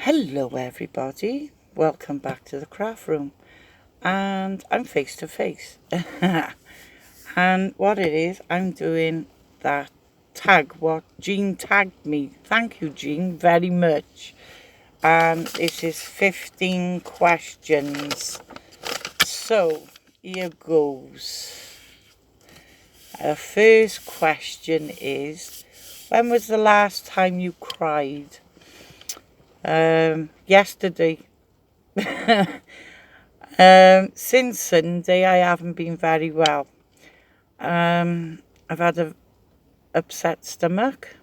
Hello everybody, welcome back to the craft room, and I'm face to face. And what it is, I'm doing that tag, what Jean tagged me. Thank you, Jean, very much. And this is 15 questions. So here goes. First question is, when was the last time you cried? Yesterday. Since Sunday, I haven't been very well. I've had an upset stomach,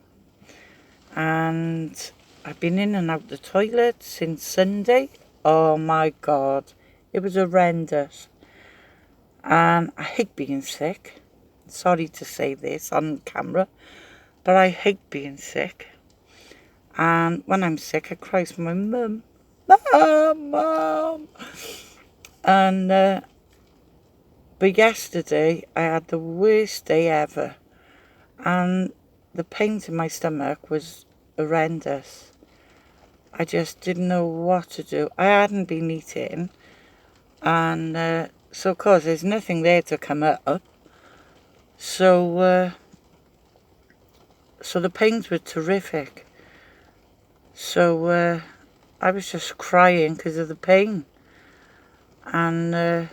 and I've been in and out the toilet since Sunday. Oh my God, it was horrendous. And I hate being sick. Sorry to say this on camera, but I hate being sick. And when I'm sick, I cry to my mum. Mum. And but yesterday I had the worst day ever, and the pain in my stomach was horrendous. I just didn't know what to do. I hadn't been eating, and so of course there's nothing there to come up. So the pains were terrific. So I was just crying because of the pain. And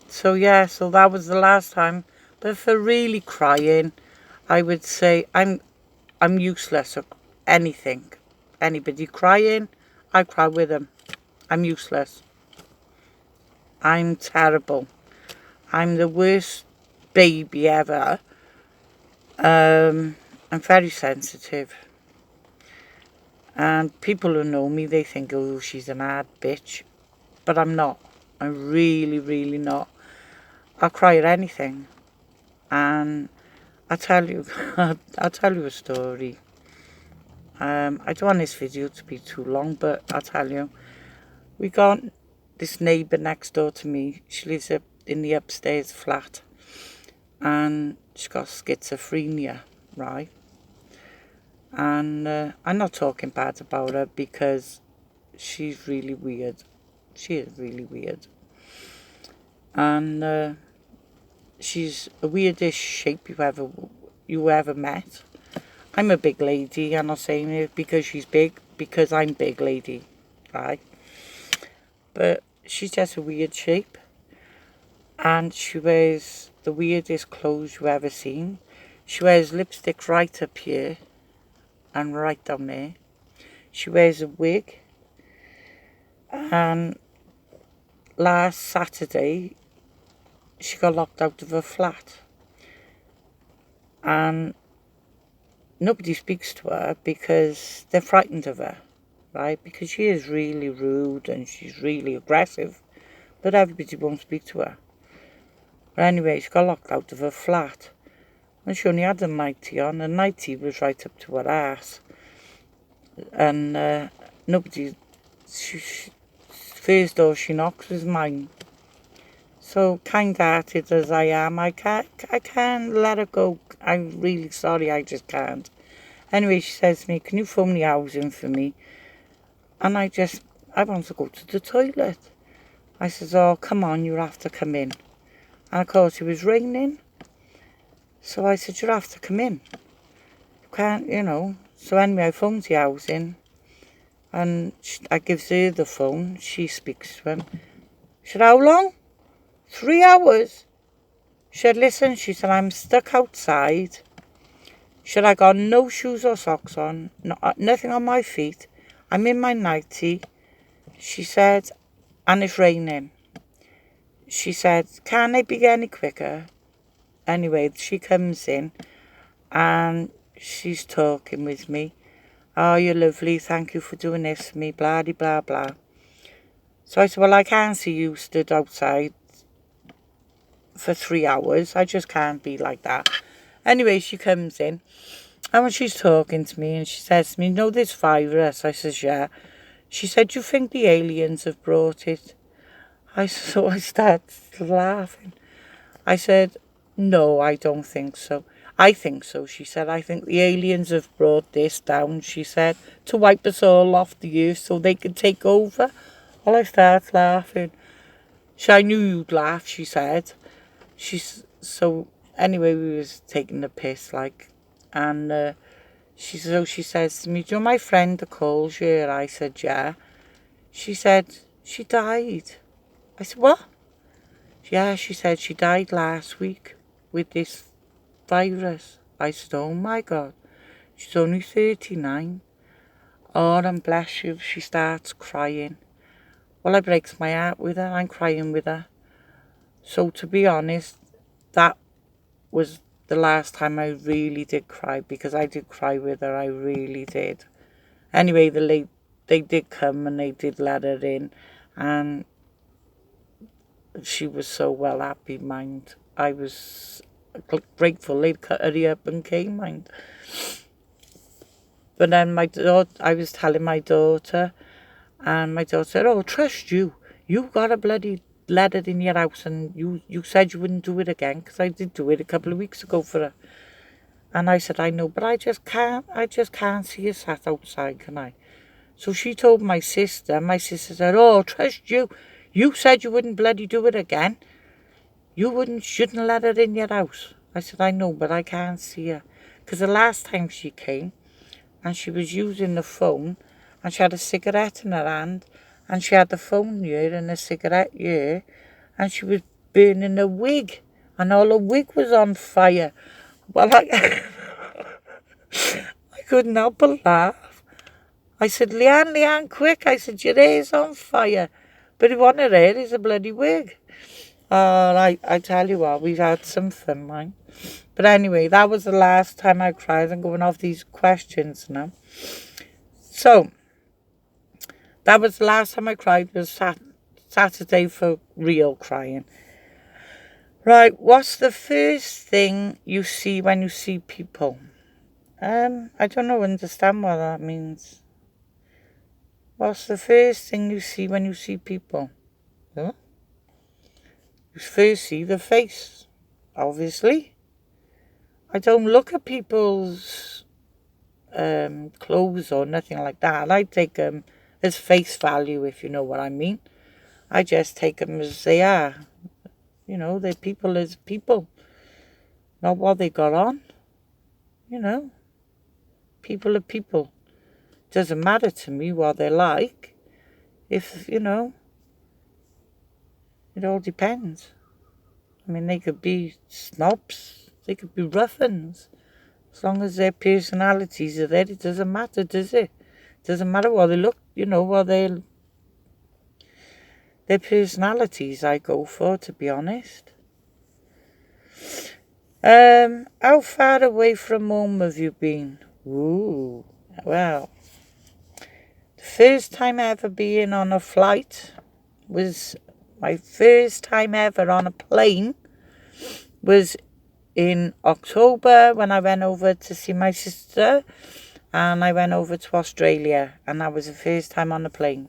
so that was the last time. But for really crying, I would say I'm useless at anything. Anybody crying, I cry with them. I'm useless. I'm terrible. I'm the worst baby ever. I'm very sensitive. And people who know me, they think, oh, she's an hard bitch. But I'm not. I'm really, really not. I'll cry at anything. And I'll tell you a story. I don't want this video to be too long, but I'll tell you. We got this neighbour next door to me. She lives up in the upstairs flat. And she's got schizophrenia, right? And I'm not talking bad about her because she's really weird. She is really weird. And she's a weirdest shape you ever met. I'm a big lady. I'm not saying it because she's big, because I'm big lady, right? But she's just a weird shape. And she wears the weirdest clothes you've ever seen. She wears lipstick right up here and right down there. She wears a wig. And last Saturday, she got locked out of her flat. And nobody speaks to her because they're frightened of her, right? Because she is really rude and she's really aggressive, but everybody won't speak to her. But anyway, she got locked out of her flat. And she only had a nightie on. The nightie was right up to her ass. And first door she knocks was mine. So kind-hearted as I am, I can't let her go. I'm really sorry, I just can't. Anyway, she says to me, can you phone the housing for me? And I want to go to the toilet. I says, oh, come on, you have to come in. And of course, it was raining. So I said, you have to come in. You can't, you know. So anyway, I phoned the housing. And I gives her the phone. She speaks to him. She said, how long? 3 hours. She said, listen, she said, I'm stuck outside. She said, I got no shoes or socks on, nothing on my feet. I'm in my nightie. She said, and it's raining. She said, can it be any quicker? Anyway, she comes in and she's talking with me. Oh, you're lovely. Thank you for doing this for me. Blah, blah, blah. So I said, well, I can't see you stood outside for 3 hours. I just can't be like that. Anyway, she comes in, and when she's talking to me, and she says to me, know this virus? I says, yeah. She said, you think the aliens have brought it? So I started laughing. I said, no, I don't think so. I think so, she said. I think the aliens have brought this down, she said, to wipe us all off the earth so they could take over. Well, I started laughing. I knew you'd laugh, she said. So anyway, we was taking the piss, like, and she says to me, "Do you know my friend that calls you?" I said, "Yeah." She said, "She died." I said, "What?" "Yeah," she said, "she died last week with this virus." I said, "Oh my God." She's only 39. Oh, and bless you, she starts crying. Well, I breaks my heart with her. I'm crying with her. So to be honest, that was the last time I really did cry, because I did cry with her. I really did. Anyway, they did come and they did let her in, and she was so well happy, mind. I was grateful they'd cut her up and came, mind. But then my daughter, I was telling my daughter, and my daughter said, "Oh, trust you. You got a bloody letter in your house, and you said you wouldn't do it again," because I did do it a couple of weeks ago for her. And I said, "I know, but I just can't see you sat outside, can I?" So she told my sister. My sister said, "Oh, trust you. You said you wouldn't bloody do it again. Shouldn't let her in your house." I said, "I know, but I can't see her." Because the last time she came, and she was using the phone, and she had a cigarette in her hand, and she had the phone here and a cigarette here, and she was burning a wig, and all her wig was on fire. Well, I couldn't help but laugh. I said, Leanne, quick." I said, "Your hair's on fire." But it wasn't her hair, it's a bloody wig. I tell you what, we've had some fun, man. But anyway, that was the last time I cried. I'm going off these questions now. So, that was the last time I cried, was Saturday for real crying. Right, what's the first thing you see when you see people? I don't know, understand what that means. What's the first thing you see when you see people? Huh? You first see the face, obviously. I don't look at people's clothes or nothing like that. I take them as face value, if you know what I mean. I just take them as they are. You know, they're people as people, not what they got on. You know, people are people. Doesn't matter to me what they're like. If, you know, it all depends. I mean, they could be snobs, they could be ruffians. As long as their personalities are there, it doesn't matter, does it? Doesn't matter what they look, you know, what their personalities I go for, to be honest. How far away from home have you been? Ooh, well, the first time ever being on a flight was, my first time ever on a plane was in October, when I went over to see my sister, and I went over to Australia, and that was the first time on the plane.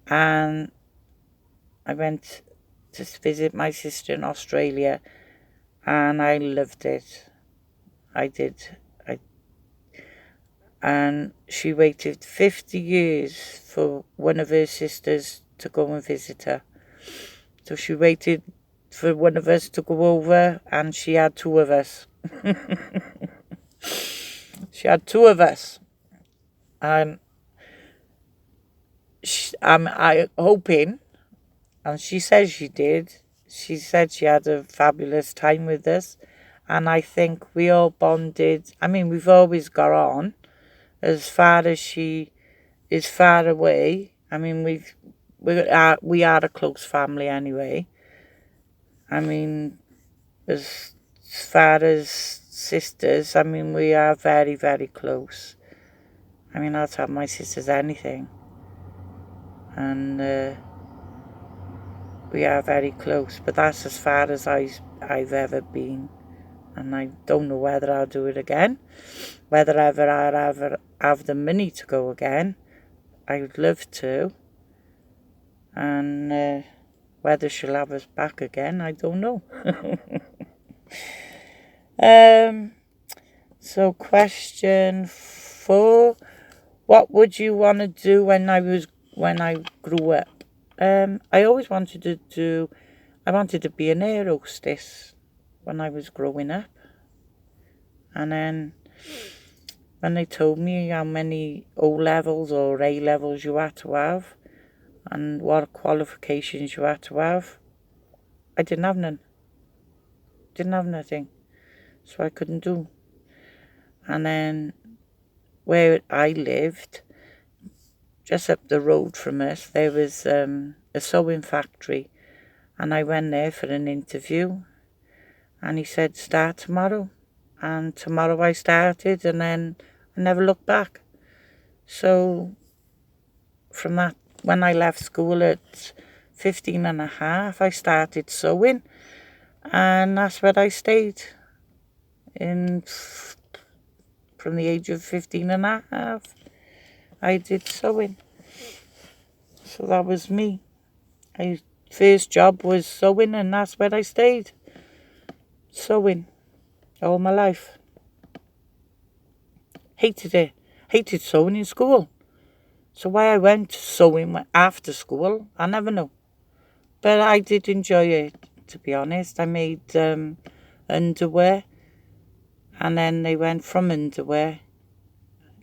And I went to visit my sister in Australia, and I loved it. I did. And she waited 50 years for one of her sisters to go and visit her. So she waited for one of us to go over, and she had two of us. She had two of us. And I'm hoping, and she says she did, she said she had a fabulous time with us. And I think we all bonded. I mean, we've always got on. As far as she is far away, I mean, we are a close family anyway. I mean, as far as sisters, I mean, we are very, very close. I mean, I'll tell my sisters anything. And we are very close. But that's as far as I've ever been. And I don't know whether I'll do it again. Whether ever I'll ever have the money to go again. I would love to. And whether she'll have us back again, I don't know. So question 4. What would you want to do when I grew up? I always wanted to do. I wanted to be an air hostess when I was growing up, and then when they told me how many O levels or A levels you had to have and what qualifications you had to have, I didn't have none. Didn't have nothing, so I couldn't do. And then where I lived, just up the road from us, there was a sewing factory, and I went there for an interview, and he said start tomorrow, and tomorrow I started, and then I never looked back. So from that, when I left school at 15 and a half, I started sewing, and that's where I stayed in from the age of 15 and a half. I did sewing. So that was me. My first job was sewing, and that's where I stayed. Sewing all my life. Hated it. Hated sewing in school. So why I went sewing after school, I never know. But I did enjoy it, to be honest. I made underwear, and then they went from underwear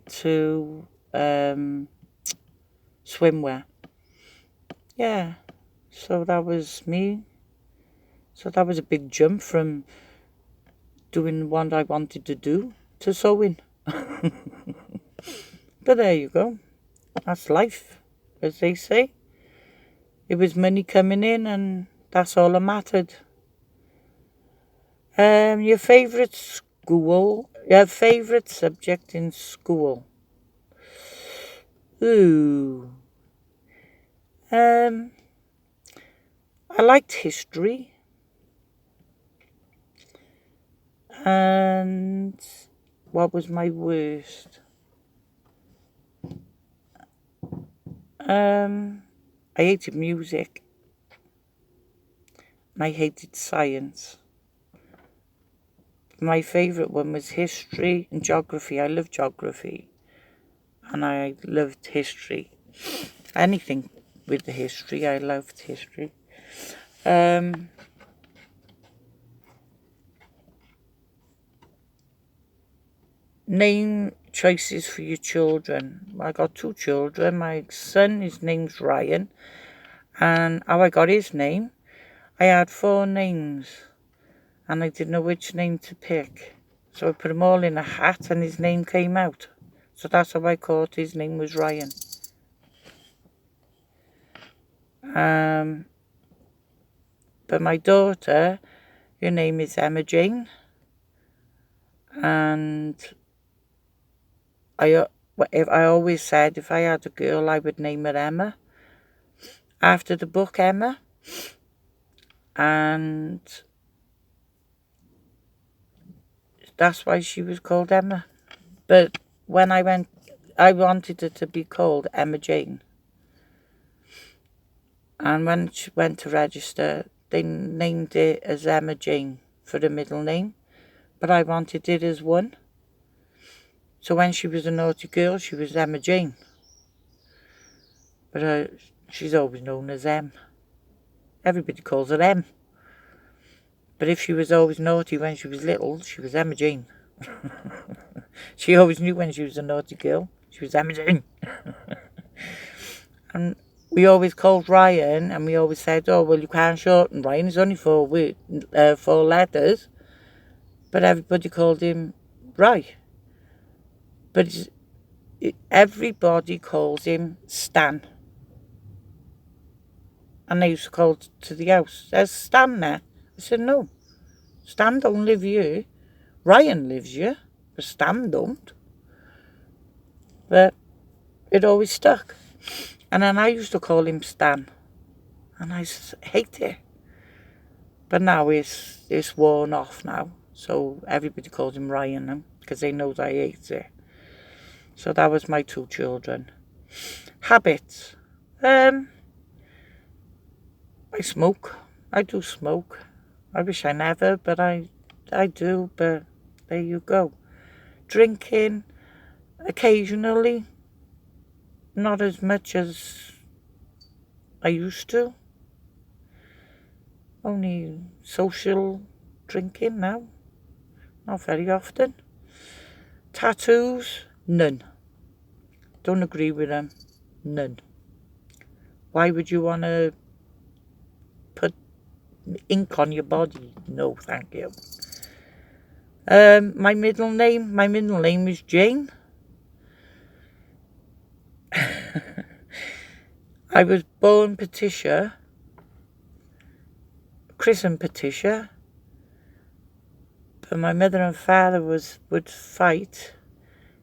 to swimwear. Yeah, so that was me. So that was a big jump from doing what I wanted to do to sewing. But there you go. That's life, as they say. It was money coming in, and that's all that mattered. Your favourite subject in school? Ooh. I liked history. And what was my worst? I hated music. And I hated science. My favourite one was history and geography. I loved geography. And I loved history. Anything with the history, I loved history. Name choices for your children. I got 2 children. My son, his name's Ryan. And how I got his name, I had 4 names. And I didn't know which name to pick. So I put them all in a hat, and his name came out. So that's how I caught his name was Ryan. But my daughter, her name is Emma Jane. And I always said if I had a girl, I would name her Emma, after the book Emma. And that's why she was called Emma. But when I wanted her to be called Emma Jane. And when she went to register, they named it as Emma Jane for the middle name. But I wanted it as one. So when she was a naughty girl, she was Emma Jane. But she's always known as M. Everybody calls her M. But if she was always naughty when she was little, she was Emma Jane. She always knew when she was a naughty girl. She was Emma Jane. And we always called Ryan, and we always said, oh, well, you can't shorten Ryan. It's only 4 letters. But everybody called him Ry. But everybody calls him Stan. And they used to call to the house, there's Stan there. I said, no, Stan don't live here. Ryan lives here, but Stan don't. But it always stuck. And then I used to call him Stan. And I hate it. But now it's worn off now. So everybody calls him Ryan now, because they know that I hate it. So that was my 2 children. Habits. I smoke. I do smoke. I wish I never, but I do, but there you go. Drinking occasionally, not as much as I used to. Only social drinking now, not very often. Tattoos, none. Don't agree with them, none. Why would you want to put ink on your body? No, thank you. My middle name is Jane. I was born Patricia, christened Patricia, but my mother and father would fight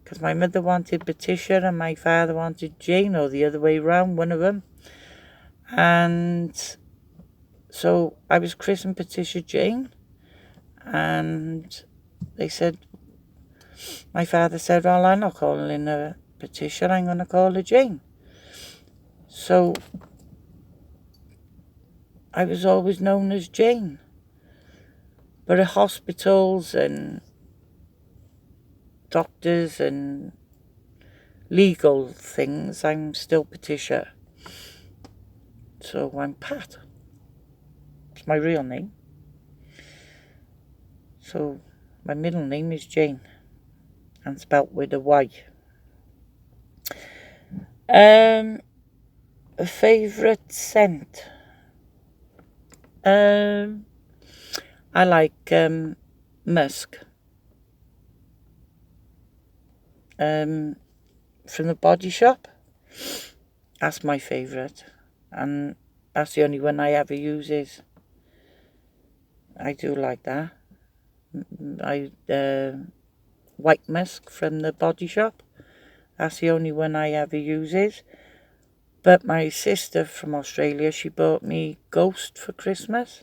because my mother wanted Patricia and my father wanted Jane, or the other way round, one of them. And so I was christened Patricia Jane, and they said, my father said, well, I'm not calling her Patricia, I'm going to call her Jane. So I was always known as Jane. But at hospitals and doctors and legal things, I'm still Patricia. So I'm Pat. It's my real name. So my middle name is Jane, and spelt with a Y. A favourite scent. I like musk. From the Body Shop. That's my favourite, and that's the only one I ever use. I do like that. White musk from the Body Shop. That's the only one I ever use. But my sister from Australia, she bought me Ghost for Christmas,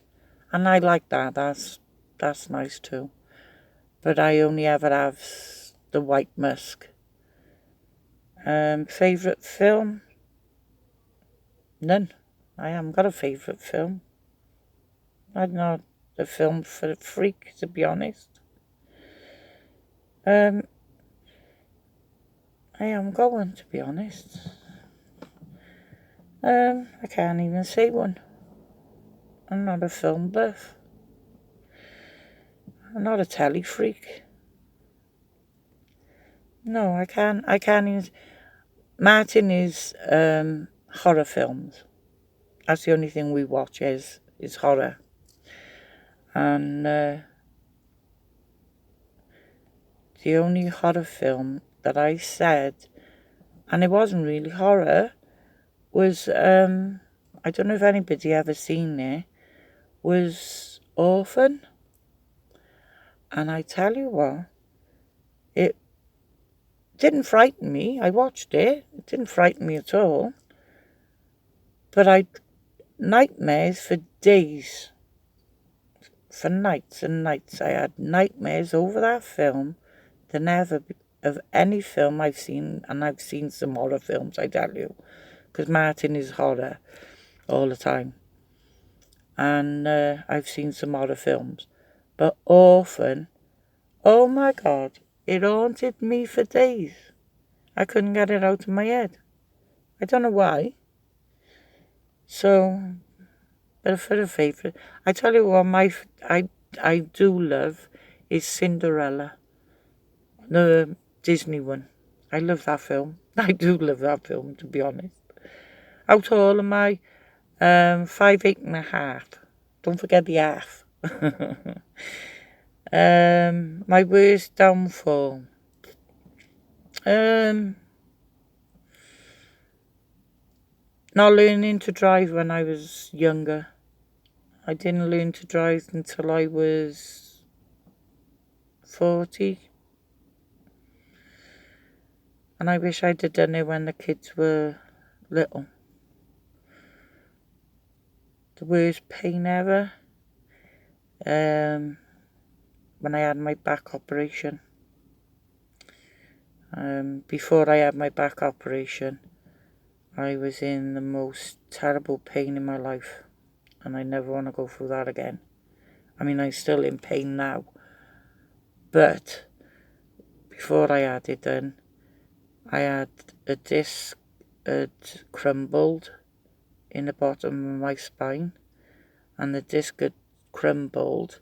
and I like that. That's nice too. But I only ever have the white musk. Favourite film? None. I haven't got a favourite film. I'm not a film for a freak, to be honest. I am going, to be honest. I can't even say one. I'm not a film buff. I'm not a telly freak. No, I can't even. Martin is horror films. That's the only thing we watch is horror. And the only horror film that I said, and it wasn't really horror, was, I don't know if anybody ever seen it, was Orphan. And I tell you what, it didn't frighten me. I watched it. It didn't frighten me at all. But I nightmares for days. For nights and nights. I had nightmares over that film than ever of any film I've seen. And I've seen some horror films, I tell you. Because Martin is horror all the time. And I've seen some horror films. But Orphan, oh my God, it haunted me for days. I couldn't get it out of my head. I don't know why. So, but for a favourite, I tell you what, I do love is Cinderella, the Disney one. I love that film. I do love that film, to be honest. Out of all of my 5, 8 and a half. Don't forget the half. My worst downfall. Not learning to drive when I was younger. I didn't learn to drive until I was 40. And I wish I'd have done it when the kids were little. The worst pain ever. When I had my back operation. Before I had my back operation, I was in the most terrible pain in my life. And I never want to go through that again. I mean, I'm still in pain now. But before I had it done, I had a disc had crumbled in the bottom of my spine, and the disc had crumbled,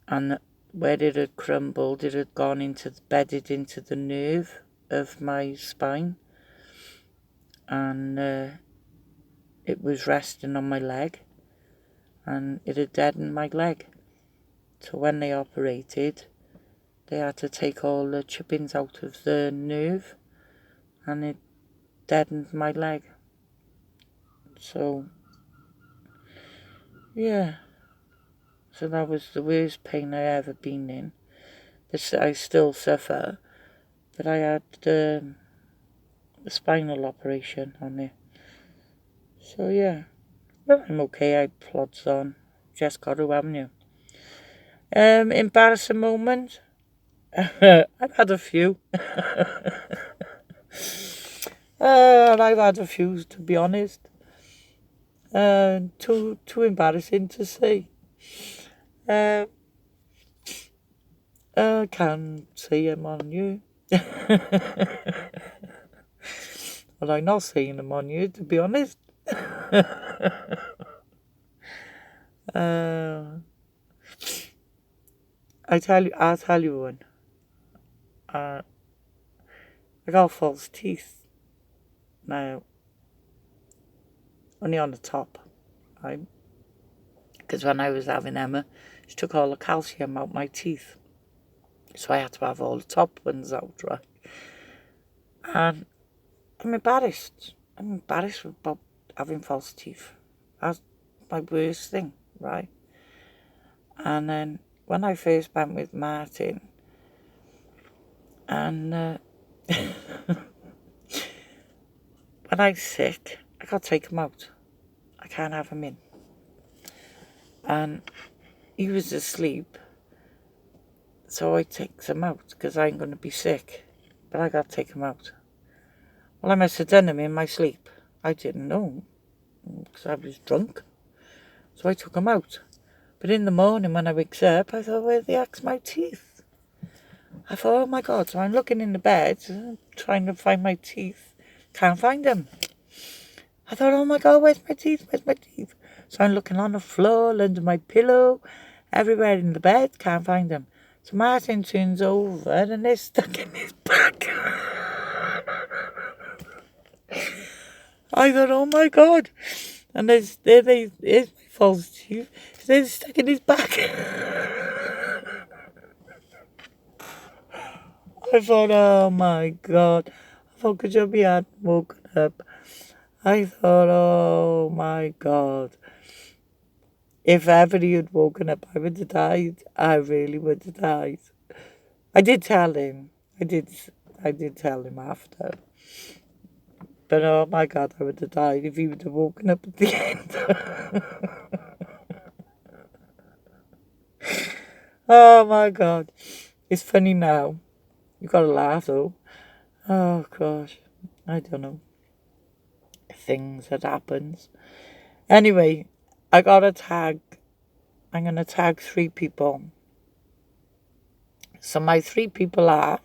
and where it had crumbled, it had bedded into the nerve of my spine, and it was resting on my leg, and it had deadened my leg. So when they operated, they had to take all the chippings out of the nerve, and it deadened my leg. So, yeah. So that was the worst pain I ever been in. I still suffer, but I had a spinal operation on it. So, yeah. But I'm okay, I plods on. Just got to, haven't you? Embarrassing moment? I've had a few. I've had a few, to be honest. Too embarrassing to say. I can't say them on you. Well, I'm not saying them on you, to be honest. I'll tell you one. I got false teeth. Now, only on the top, right? Because when I was having Emma, she took all the calcium out my teeth. So I had to have all the top ones out, right? And I'm embarrassed. I'm embarrassed about having false teeth. That's my worst thing, right? And then when I first went with Martin, and when I'm sick, I got to take him out. I can't have him in. And he was asleep, so I takes him out because I ain't going to be sick. But I got to take him out. Well, I must have done him in my sleep. I didn't know because I was drunk. So I took him out. But in the morning when I wakes up, I thought, where the heck's my teeth? I thought, oh my God. So I'm looking in the bed, trying to find my teeth. Can't find them. I thought, oh my God, where's my teeth? Where's my teeth? So I'm looking on the floor, under my pillow, everywhere in the bed. Can't find them. So Martin turns over and they're stuck in his back. I thought, oh my God. And here's my false teeth. They're stuck in his back. I thought, oh my God. I thought, could you be had woken up? I thought, oh my God. If ever he had woken up, I would have died. I really would have died. I did tell him. I did tell him after. But oh my God, I would have died if he would have woken up at the end. Oh my God. It's funny now. You gotta laugh though. Oh gosh. I don't know. Things that happens. Anyway, I got a tag. I'm gonna tag 3 people. So my 3 people are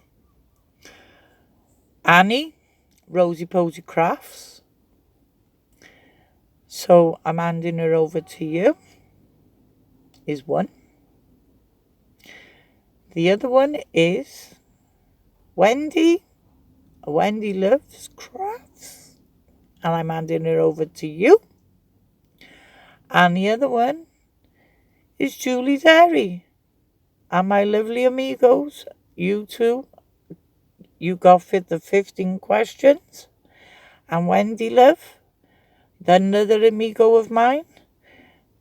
Annie, rosieposiecrafts. So I'm handing her over to you. Is one. The other one is Wendy. Wendy loves crafts. And I'm handing her over to you. And the other one is Julie Derry. And my lovely amigos, you two, you got fit the 15 questions. And Wendy Love, another amigo of mine,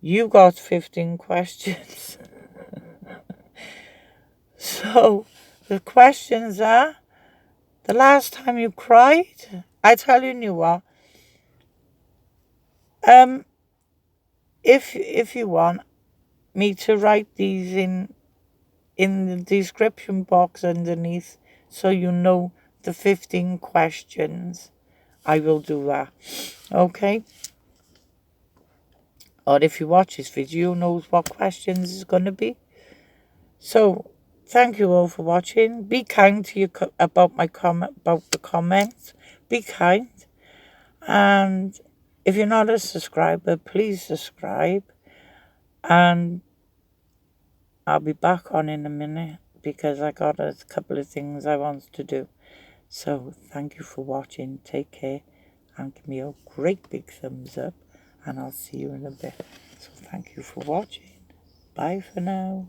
you got 15 questions. So the questions are, the last time you cried, I tell you what, if you want me to write these in the description box underneath so you know the 15 questions, I will do that. Okay? Or if you watch this video, you knows what questions is going to be. So, thank you all for watching. Be kind to your about the comments. Be kind. And if you're not a subscriber, please subscribe. And I'll be back on in a minute because I got a couple of things I want to do. So thank you for watching. Take care and give me a great big thumbs up. And I'll see you in a bit. So thank you for watching. Bye for now.